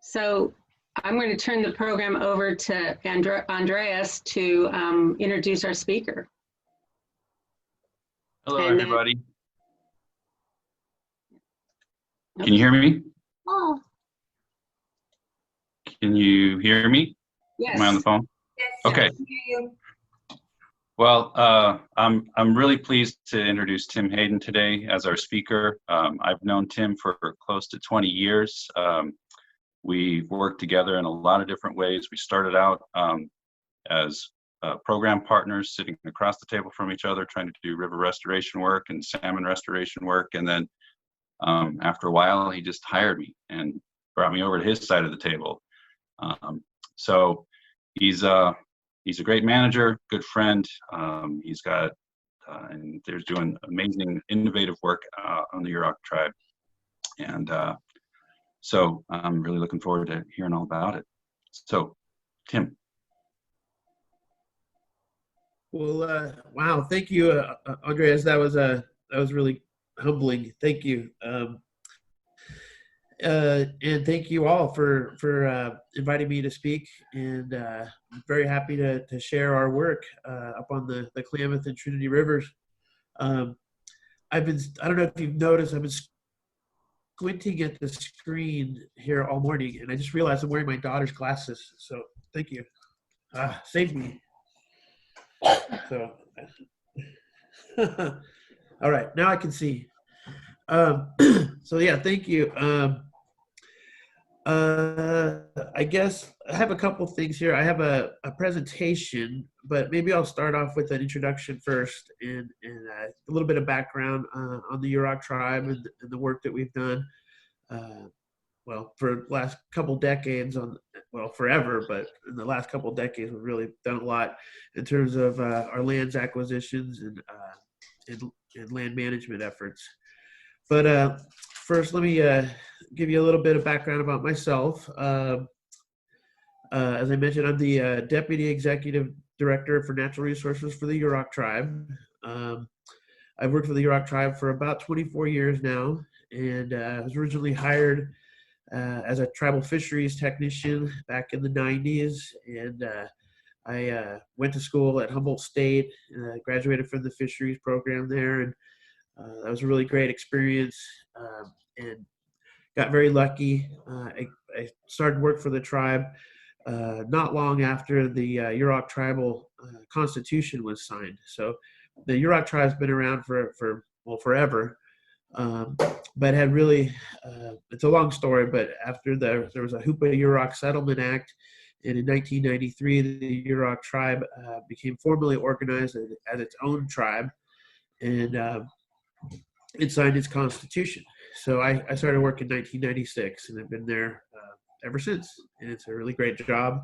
So I'm going to turn the program over to Andreas to introduce our speaker. Hello, And everybody. Can you hear me? Oh, Can you hear me? yes. Am I on the phone? Yes. Okay. I can hear you. Well, I'm really pleased to introduce Tim Hayden today as our speaker. I've known Tim for close to 20 years. We've worked together in a lot of different ways. We started out as program partners, sitting across the table from each other, trying to do river restoration work and salmon restoration work. And then after a while, he just hired me and brought me over to his side of the table. So he's a great manager, good friend. He's got, and they're doing amazing, innovative work on the Yurok tribe. And so I'm really looking forward to hearing all about it. So, Tim. Well, wow, thank you, Andreas. That was really humbling. Thank you. And thank you all for inviting me to speak. And I'm very happy to share our work up on the Klamath and Trinity Rivers. I don't know if you've noticed, I've been squinting at the screen here all morning, and I just realized I'm wearing my daughter's glasses. So thank you. Saved me. So, all right, now I can see. So yeah, thank you. I guess I have a couple things here. I have a presentation, but maybe I'll start off with an introduction first and a little bit of background on the Yurok tribe and the work that we've done. Well, for the last couple decades, well, forever, but in the last couple decades, we've really done a lot in terms of our lands acquisitions and land management efforts. But first, let me give you a little bit of background about myself. As I mentioned, I'm the Deputy Executive Director for Natural Resources for the Yurok Tribe. I've worked for the Yurok Tribe for about 24 years now, and I was originally hired as a tribal fisheries technician back in the 90s, and I went to school at Humboldt State, graduated from the fisheries program there, and that was a really great experience, and got very lucky. I started work for the tribe not long after the Yurok Tribal Constitution was signed. So the Yurok tribe's been around for forever, but had really, it's a long story, but after there was a Hoopa Yurok Settlement Act, and in 1993, the Yurok tribe became formally organized as its own tribe, and it signed its constitution. So I started work in 1996, and I've been there ever since, and it's a really great job.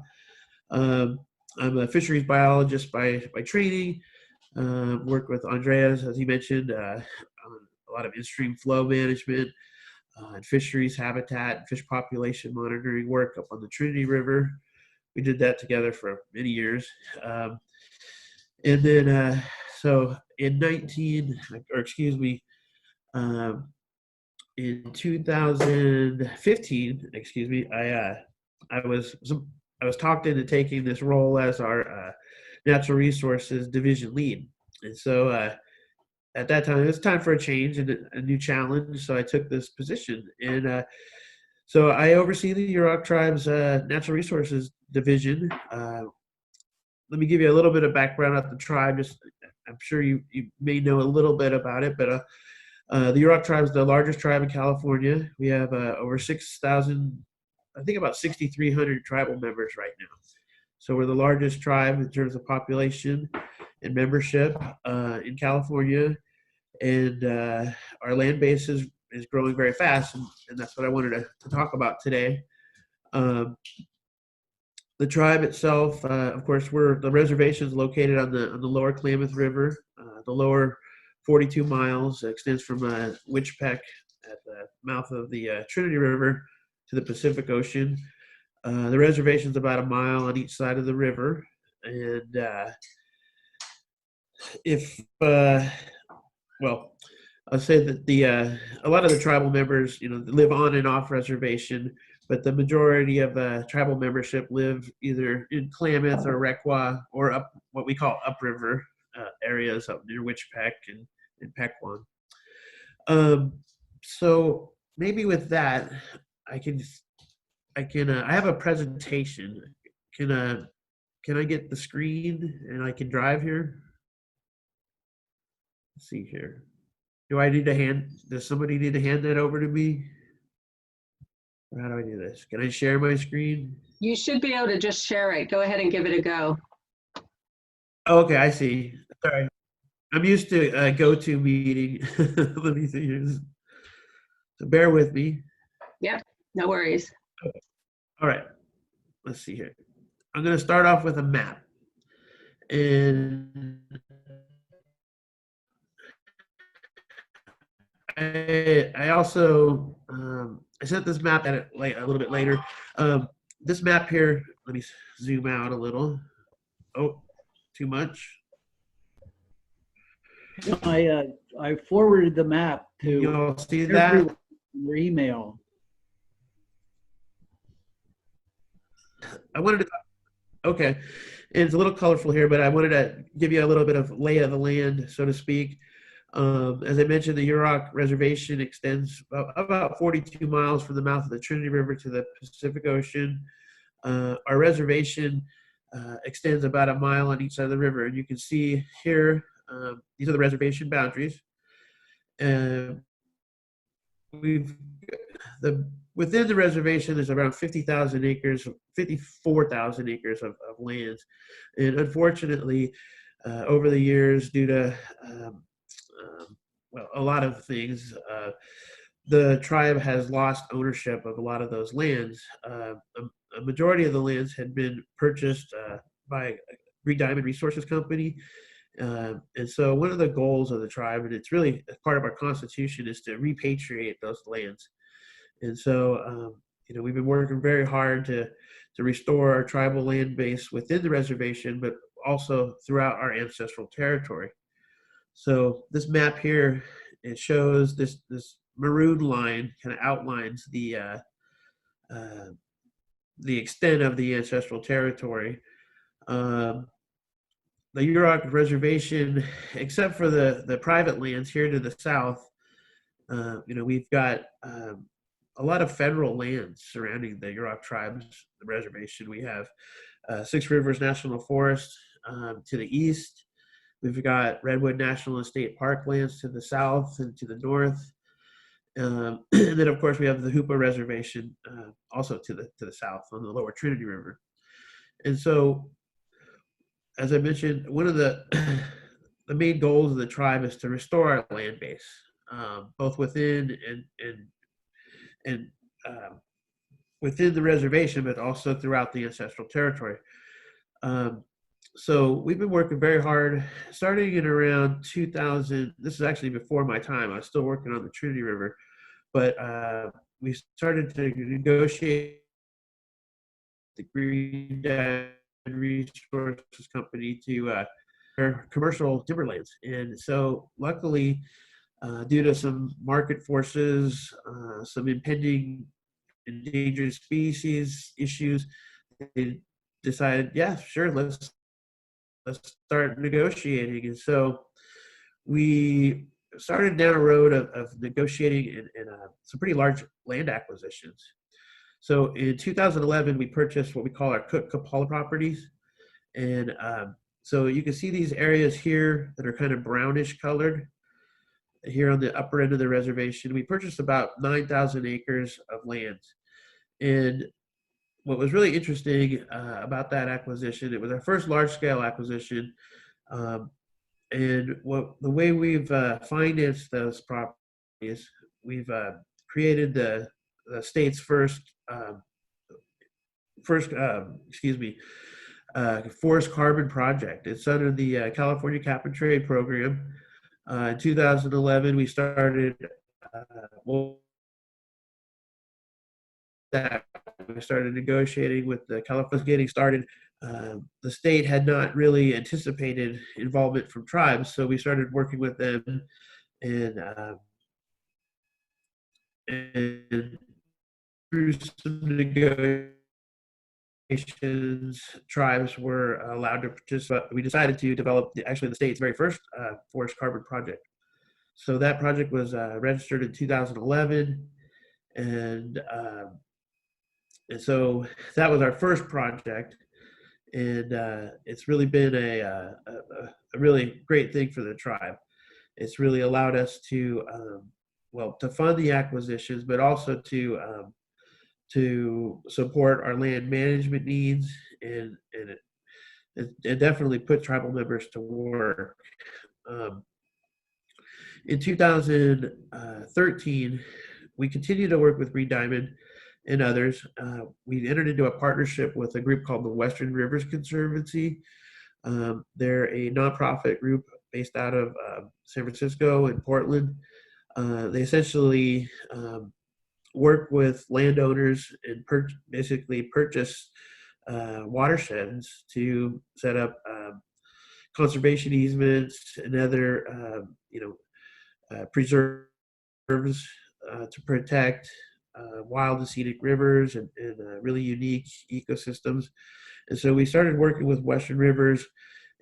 I'm a fisheries biologist by training. Work with Andreas, as he mentioned, on a lot of in-stream flow management, and fisheries habitat and fish population monitoring work up on the Trinity River. We did that together for many years. And then, so in 2015, I was talked into taking this role as our natural resources division lead, and so at that time it was time for a change and a new challenge. So I took this position, and so I oversee the Yurok tribe's natural resources division. Let me give you a little bit of background on the tribe. I'm sure you may know a little bit about it, but the Yurok tribe is the largest tribe in California. We have over 6,000, I think about 6,300 tribal members right now. So we're the largest tribe in terms of population and membership in California, and our land base is growing very fast, and that's what I wanted to talk about today. The tribe itself, of course, the reservation is located on the lower Klamath River. The lower 42 miles extends from Witchpeck at the mouth of the Trinity River to the Pacific Ocean. The reservation is about a mile on each side of the river, and well, I'll say that a lot of the tribal members, live on and off reservation. but the majority of tribal membership live either in Klamath or Requa or up what we call upriver areas up near Witchpeck and Pequon. So maybe with that, I have a presentation. Can I get the screen and I can drive here? Let's see here. Does somebody need to hand that over to me? Or how do I do this? Can I share my screen? You should be able to just share it. Go ahead and give it a go. Oh, okay, I see. Sorry. I'm used to GoToMeeting. Let me see here. So bear with me. Yep, no worries. All right, let's see here. I'm going to start off with a map. And I also, I sent this map at a little bit later. This map here, let me zoom out a little. Oh, too much. I forwarded the map Can you to all see that? everyone in your email. I wanted to, okay, it's a little colorful here, but I wanted to give you a little bit of lay of the land, so to speak. As I mentioned, the Yurok Reservation extends about 42 miles from the mouth of the Trinity River to the Pacific Ocean. Our reservation extends about a mile on each side of the river, and you can see here, these are the reservation boundaries. Within the reservation, there's around 50,000 acres, 54,000 acres of land. And unfortunately, over the years, due to a lot of things, the tribe has lost ownership of a lot of those lands. A majority of the lands had been purchased by Green Diamond Resources Company. And so one of the goals of the tribe, and it's really part of our constitution, is to repatriate those lands. And so, we've been working very hard to restore our tribal land base within the reservation, but also throughout our ancestral territory. So this map here, it shows this maroon line kind of outlines the extent of the ancestral territory. The Yurok Reservation, except for the private lands here to the south, we've got a lot of federal lands surrounding the Yurok tribes, the reservation. We have Six Rivers National Forest to the east. We've got Redwood National and State Park lands to the south and to the north. And then, of course, we have the Hoopa Reservation also to the south on the lower Trinity River. And so, as I mentioned, one of the main goals of the tribe is to restore our land base, both within and within the reservation, but also throughout the ancestral territory. So we've been working very hard, starting in around 2000. This is actually before my time. I was still working on the Trinity River, but we started to negotiate the Green Diamond Resources Company to commercial timberlands. And so luckily, due to some market forces, some impending endangered species issues, they decided, yeah, sure, let's start negotiating. And so we started down a road of negotiating in some pretty large land acquisitions. So in 2011, we purchased what we call our Cook Kapala properties. And so you can see these areas here that are kind of brownish colored here on the upper end of the reservation. We purchased about 9,000 acres of land. And what was really interesting about that acquisition, it was our first large-scale acquisition. And the way we've financed those properties, we've created the state's first forest carbon project. It's under the California Cap and Trade Program. In 2011, we started we started negotiating with the California. Getting started. The state had not really anticipated involvement from tribes, so we started working with them, and through some negotiations, tribes were allowed to participate. We decided to develop actually the state's very first forest carbon project. So that project was registered in 2011, and so that was our first project, and it's really been a really great thing for the tribe. It's really allowed us to to fund the acquisitions, but also to support our land management needs, and it definitely put tribal members to work. In 2013, we continued to work with Green Diamond and others. We entered into a partnership with a group called the Western Rivers Conservancy. They're a nonprofit group based out of San Francisco and Portland. They essentially work with landowners and basically purchase watersheds to set up conservation easements and other preserves to protect wild and scenic rivers and really unique ecosystems. And so we started working with Western Rivers,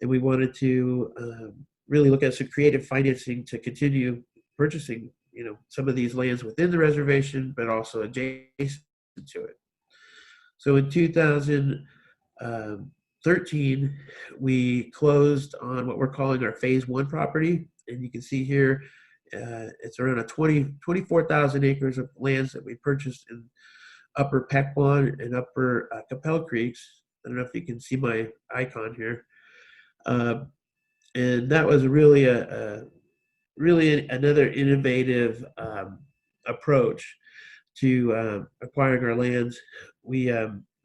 and we wanted to really look at some creative financing to continue purchasing, some of these lands within the reservation, but also adjacent to it. So in 2013, we closed on what we're calling our phase 1 property. And you can see here, it's around 24,000 acres of lands that we purchased in Upper Pequon and Upper Capel Creeks. I don't know if you can see my icon here. And that was really really another innovative approach to acquiring our lands. We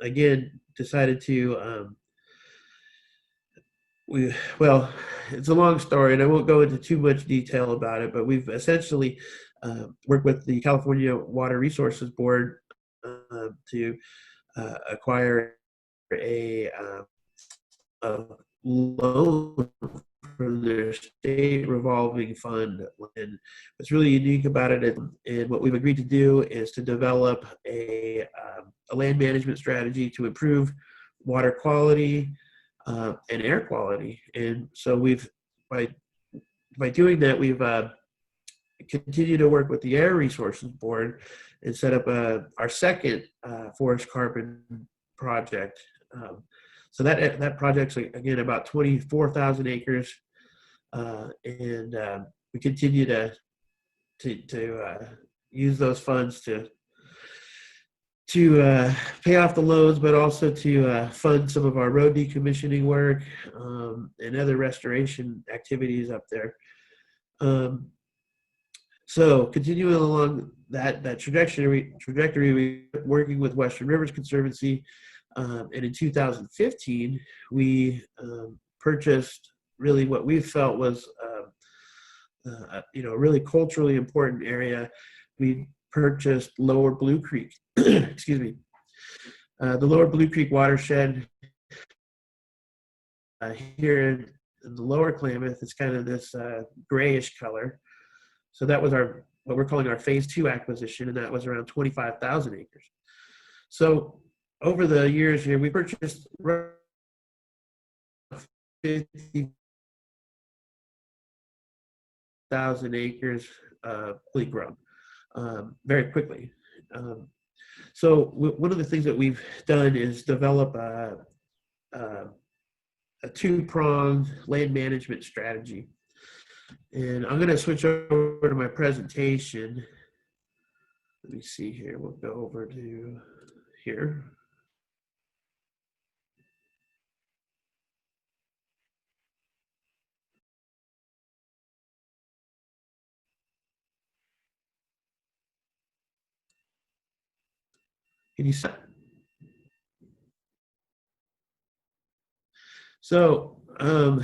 again decided to it's a long story, and I won't go into too much detail about it, but we've essentially worked with the California Water Resources Board to acquire a loan from their state revolving fund. And what's really unique about it, and what we've agreed to do, is to develop a land management strategy to improve water quality and air quality. And so by doing that, we've continued to work with the Air Resources Board and set up our second forest carbon project. So that project's, again, about 24,000 acres, and we continue to use those funds to pay off the loans, but also to fund some of our road decommissioning work and other restoration activities up there. So continuing along that trajectory, we working with Western Rivers Conservancy, and in 2015 we purchased really what we felt was a really culturally important area. We purchased Lower Blue Creek, excuse me, the Lower Blue Creek watershed here in the Lower Klamath. It's kind of this grayish color. So that was what we're calling our phase 2 acquisition, and that was around 25,000 acres. So over the years here, we purchased 50,000 acres fully grown very quickly. So one of the things that we've done is develop a two-pronged land management strategy. And I'm going to switch over to my presentation. Let me see here. We'll go over to here. Can you see? So, I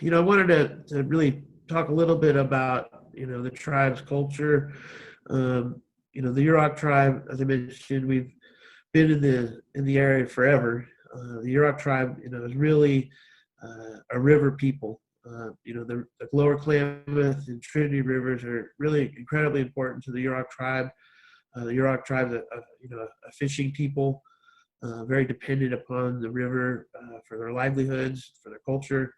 wanted to really talk a little bit about, the tribe's culture. The Yurok tribe, as I mentioned, we've been in the area forever. The Yurok tribe, is really a river people. The Lower Klamath and Trinity rivers are really incredibly important to the Yurok tribe. The Yurok tribe, a fishing people, very dependent upon the river for their livelihoods, for their culture.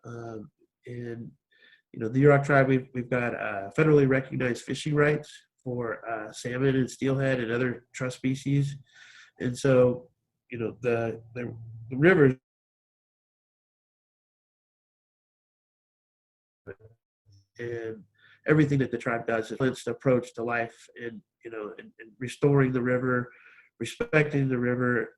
And the Yurok tribe, we've got federally recognized fishing rights for salmon and steelhead and other trust species. And so, the river and everything that the tribe does is its approach to life, and and restoring the river, respecting the river.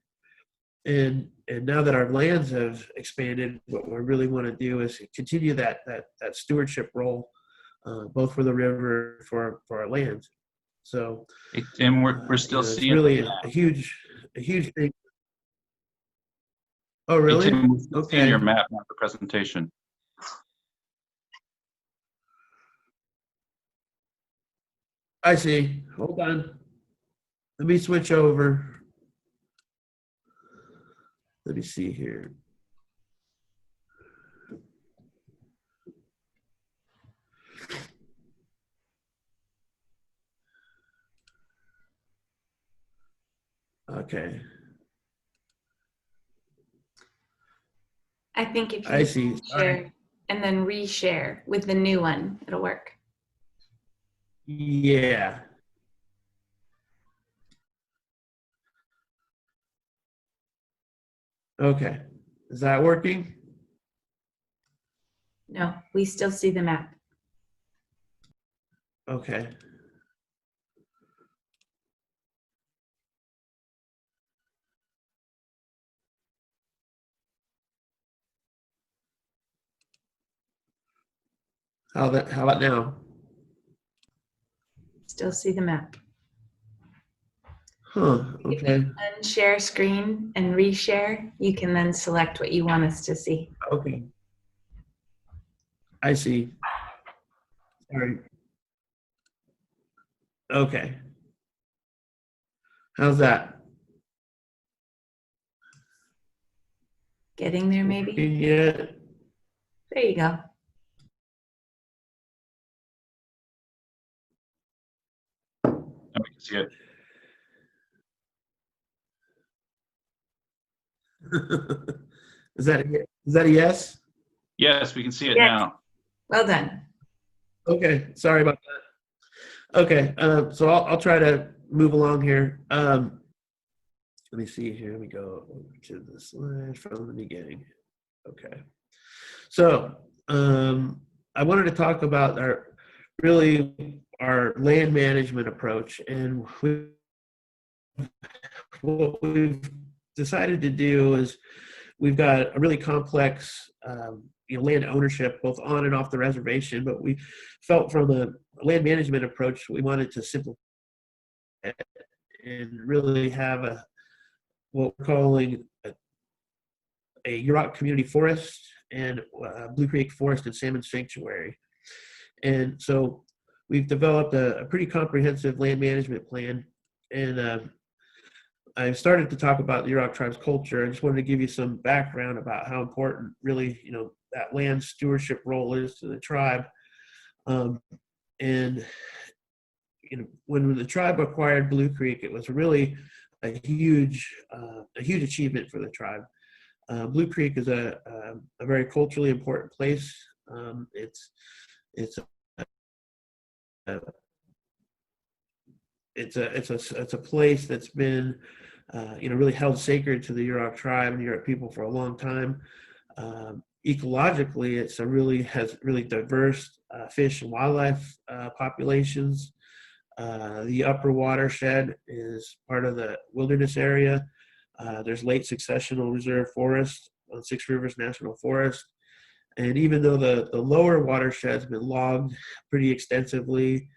And now that our lands have expanded, what we really want to do is continue that stewardship role, both for the river, for our lands. So, Hey, Tim, we're still it's seeing. really a huge thing. Oh, Hey, really? Tim, we're still seeing Okay. your map, not the presentation. I see. Hold on. Let me switch over. Let me see here. Okay. I think if I you see. All right. share and then reshare with the new one, it'll work. Yeah. Okay. Is that working? No, we still see the map. Okay. How about now? Still see the map. Huh. Okay. Unshare screen and reshare. You can then select what you want us to see. Okay. I see. Sorry. Okay. How's that? Getting there, maybe? Yeah. There you go. And we can see it. Is that a yes? Yes, we can see it Yes. now. Well done. Okay. Sorry about that. Okay. So I'll try to move along here. Let me see here. Let me go over to the slide from the beginning. Okay. So I wanted to talk about our land management approach, and what we've decided to do is we've got a really complex land ownership both on and off the reservation, but we felt from a land management approach we wanted to simplify it and really have what we're calling a Yurok community forest and Blue Creek Forest and Salmon Sanctuary. And so we've developed a pretty comprehensive land management plan. And I started to talk about the Yurok tribe's culture. I just wanted to give you some background about how important really, that land stewardship role is to the tribe. And when the tribe acquired Blue Creek, it was really a huge achievement for the tribe. Blue Creek is a very culturally important place. It's a place that's been really held sacred to the Yurok tribe and Yurok people for a long time. Ecologically, has really diverse fish and wildlife populations. The upper watershed is part of the wilderness area. There's late successional reserve forest on Six Rivers National Forest. And even though the lower watershed's been logged pretty extensively,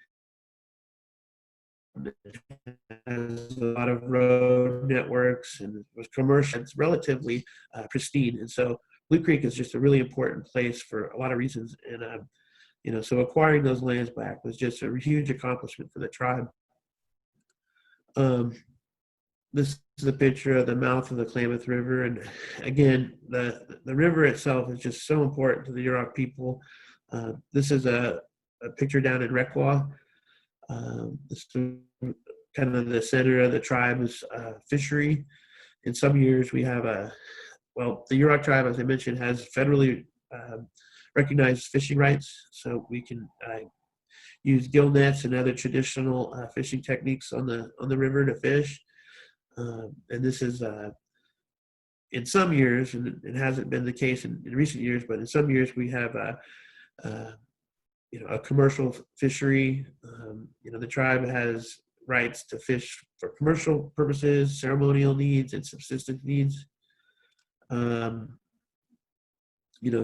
has a lot of road networks and with commercial, it's relatively pristine. And so Blue Creek is just a really important place for a lot of reasons. And so acquiring those lands back was just a huge accomplishment for the tribe. This is a picture of the mouth of the Klamath River. And again, the river itself is just so important to the Yurok people. This is a picture down in Requa. This is kind of the center of the tribe's fishery. In some years we have well, the Yurok tribe, as I mentioned, has federally recognized fishing rights. So we can use gill nets and other traditional fishing techniques on the river to fish. And this is in some years, and it hasn't been the case in recent years, but in some years we have a commercial fishery. The tribe has rights to fish for commercial purposes, ceremonial needs, and subsistence needs.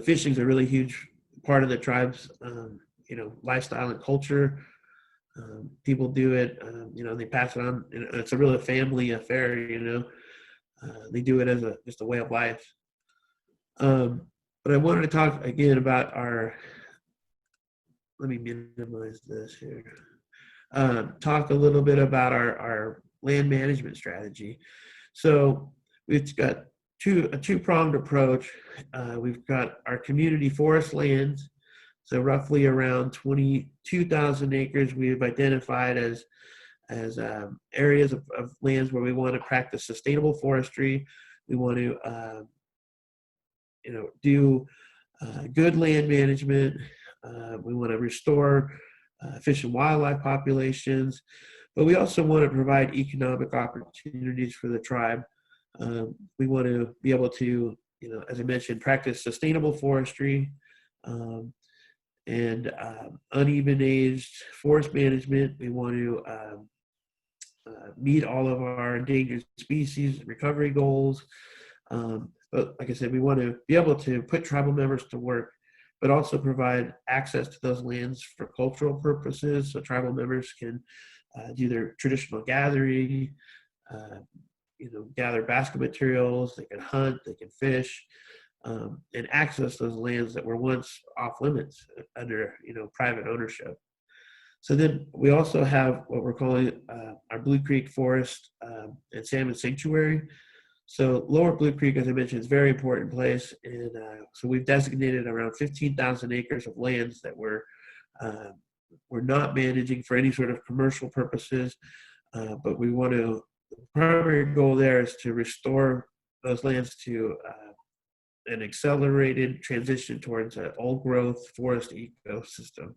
Fishing is a really huge part of the tribe's lifestyle and culture. People do it, they pass it on. It's a really family affair. They do it as just a way of life. But I wanted to talk again about let me minimize this here. Talk a little bit about our land management strategy. So we've got a two-pronged approach. We've got our community forest lands. So roughly around 22,000 acres we've identified as areas of lands where we want to practice sustainable forestry. We want to do good land management. We want to restore fish and wildlife populations, but we also want to provide economic opportunities for the tribe. We want to be able to, as I mentioned, practice sustainable forestry and uneven aged forest management. We want to meet all of our endangered species recovery goals. But like I said, we want to be able to put tribal members to work, but also provide access to those lands for cultural purposes, so tribal members can do their traditional gathering, gather basket materials, they can hunt, they can fish, and access those lands that were once off limits under private ownership. So then we also have what we're calling our Blue Creek Forest and Salmon Sanctuary. So Lower Blue Creek, as I mentioned, is a very important place. And so we've designated around 15,000 acres of lands that we're not managing for any sort of commercial purposes. But we want to, the primary goal there is to restore those lands to an accelerated transition towards an old growth forest ecosystem.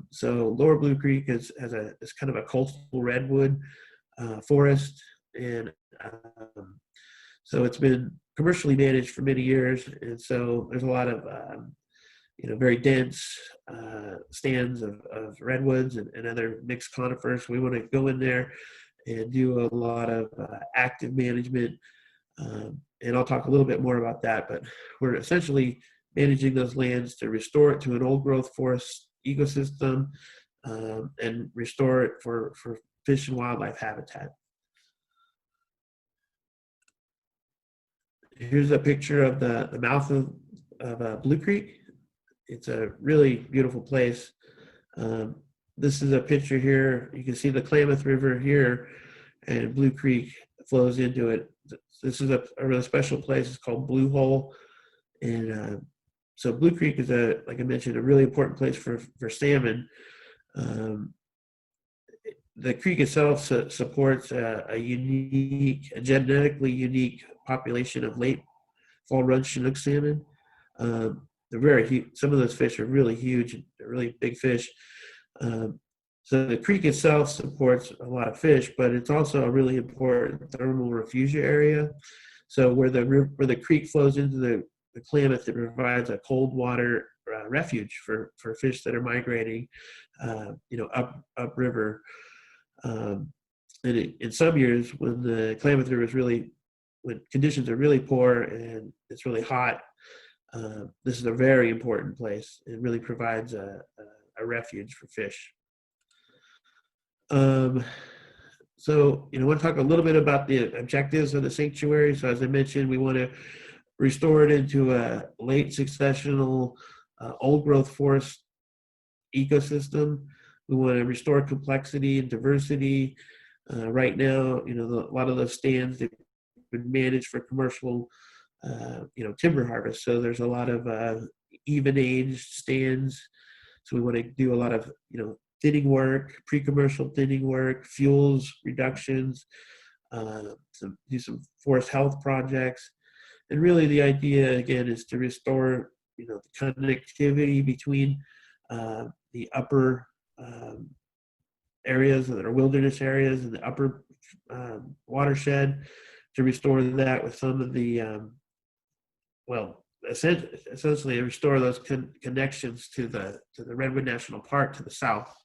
So Lower Blue Creek is kind of a coastal redwood forest, and so it's been commercially managed for many years, and so there's a lot of very dense stands of redwoods and other mixed conifers. We want to go in there and do a lot of active management, and I'll talk a little bit more about that, but we're essentially managing those lands to restore it to an old growth forest ecosystem and restore it for fish and wildlife habitat. Here's a picture of the mouth of Blue Creek. It's a really beautiful place. This is a picture here. You can see the Klamath River here, and Blue Creek flows into it. This is a really special place. It's called Blue Hole, and so Blue Creek is like I mentioned, a really important place for salmon. The creek itself supports a genetically unique population of late fall run Chinook salmon. They're very huge. Some of those fish are really huge. They're really big fish. So the creek itself supports a lot of fish, but it's also a really important thermal refugia area. So where the creek flows into the Klamath, it provides a cold water refuge for fish that are migrating, upriver. And in some years, when the Klamath River when conditions are really poor and it's really hot, this is a very important place. It really provides a refuge for fish. So, I want to talk a little bit about the objectives of the sanctuary. So as I mentioned, we want to restore it into a late successional old growth forest ecosystem. We want to restore complexity and diversity. Right now, a lot of those stands have been managed for commercial, timber harvest. So there's a lot of even aged stands. So we want to do a lot of, thinning work, pre-commercial thinning work, fuels reductions, do some forest health projects. And really the idea, again, is to restore, the connectivity between the upper areas that are wilderness areas and the upper watershed, to restore that with some of the, essentially restore those connections to the Redwood National Park to the south.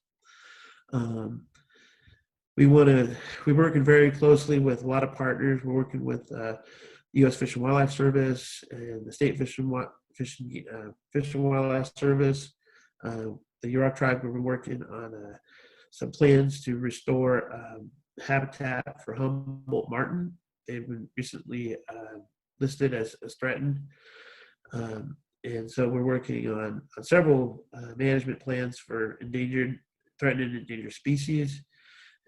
We're working very closely with a lot of partners. We're working with U.S. Fish and Wildlife Service and the State Fish and Wildlife Service. The Yurok Tribe, we've been working on some plans to restore habitat for Humboldt martin. They've been recently listed as threatened. And so we're working on several management plans for threatened and endangered species.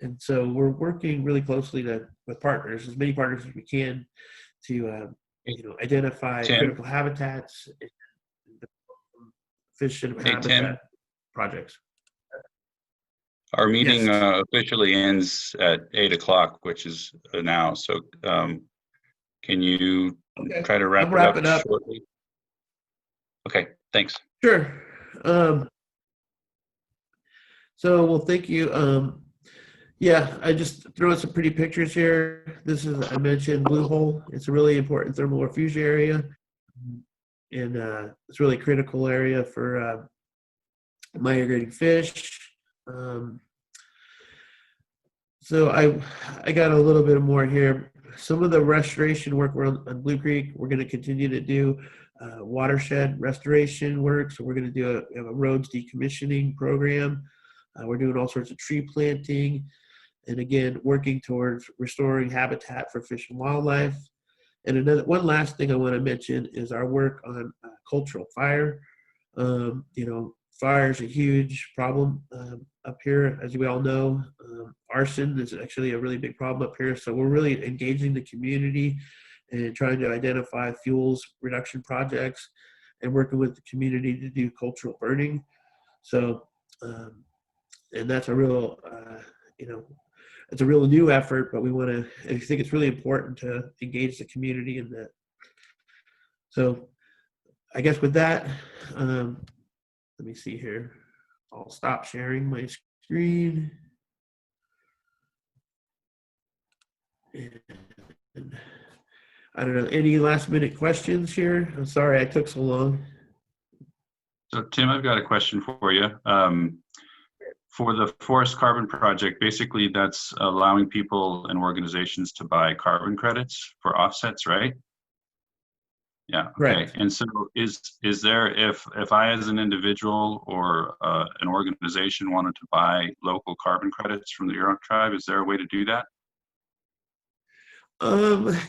And so we're working really closely with partners, as many partners as we can, to identify Tim? critical habitats, fish and Hey, habitat Tim? projects. Our meeting Yes. officially ends at 8 o'clock, which is now. So can you Okay. try to wrap I'm it wrapping up up. shortly? Okay, thanks. Sure. So, well, thank you. Yeah, I just threw in some pretty pictures here. This is, I mentioned Blue Hole. It's a really important thermal refuge area. And it's really a critical area for migrating fish. So I got a little bit more here. Some of the restoration work on Blue Creek, we're going to continue to do watershed restoration work. So we're going to do a roads decommissioning program. We're doing all sorts of tree planting, and again, working towards restoring habitat for fish and wildlife. And one last thing I want to mention is our work on cultural fire. Fire is a huge problem up here, as we all know. Arson is actually a really big problem up here. So we're really engaging the community and trying to identify fuels reduction projects and working with the community to do cultural burning. So, and that's a real, it's a real new effort, but I think it's really important to engage the community in that. So I guess with that, let me see here. I'll stop sharing my screen. And I don't know, any last minute questions here? I'm sorry I took so long. So Tim, I've got a question for you. For the Forest Carbon Project, basically that's allowing people and organizations to buy carbon credits for offsets, right? Yeah. Okay. Right. And so is there, if I as an individual or an organization wanted to buy local carbon credits from the Yurok Tribe, is there a way to do that?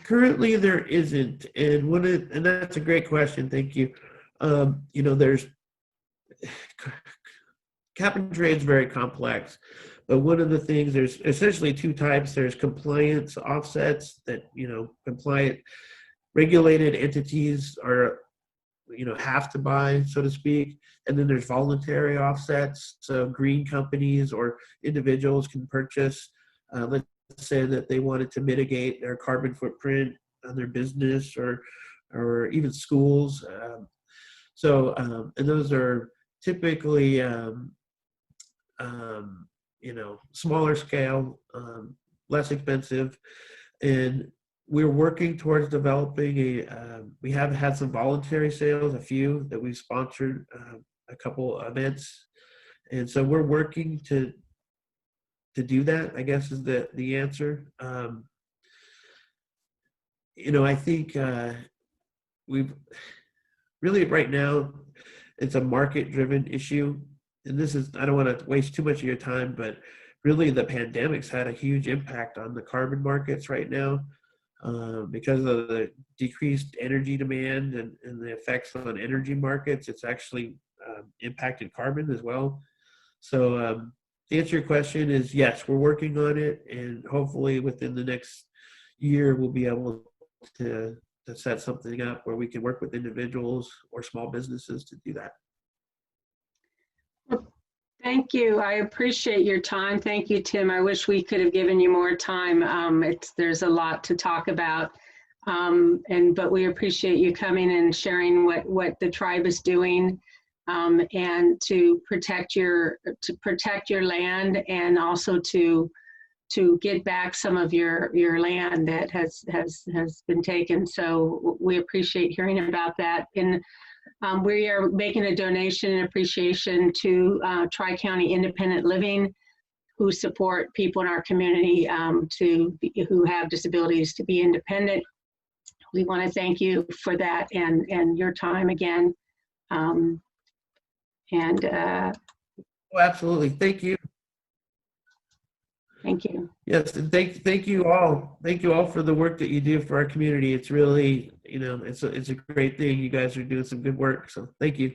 Currently there isn't, and that's a great question. Thank you. There's cap and trade is very complex, but one of the things, there's essentially two types. There's compliance offsets that, compliant regulated entities are, have to buy, so to speak. And then there's voluntary offsets. So green companies or individuals can purchase, let's say that they wanted to mitigate their carbon footprint on their business or even schools. And those are typically, smaller scale, less expensive. And we're working towards developing we have had some voluntary sales, a few that we've sponsored, a couple events. And so we're working to do that, I guess is the answer. I think we've really right now, it's a market driven issue. And I don't want to waste too much of your time, but really the pandemic's had a huge impact on the carbon markets right now. Because of the decreased energy demand and the effects on energy markets, it's actually impacted carbon as well. So to answer your question is yes, we're working on it, and hopefully within the next year we'll be able to set something up where we can work with individuals or small businesses to do that. Thank you. I appreciate your time. Thank you, Tim. I wish we could have given you more time. There's a lot to talk about. But we appreciate you coming and sharing what the tribe is doing, and to protect your land, and also to get back some of your land that has been taken. So we appreciate hearing about that. And we are making a donation in appreciation to Tri-County Independent Living, who support people in our community who have disabilities to be independent. We want to thank you for that and your time again. Oh, absolutely. Thank you. Thank you. Yes, and thank you all. Thank you all for the work that you do for our community. It's really, it's a great thing. You guys are doing some good work. So thank you.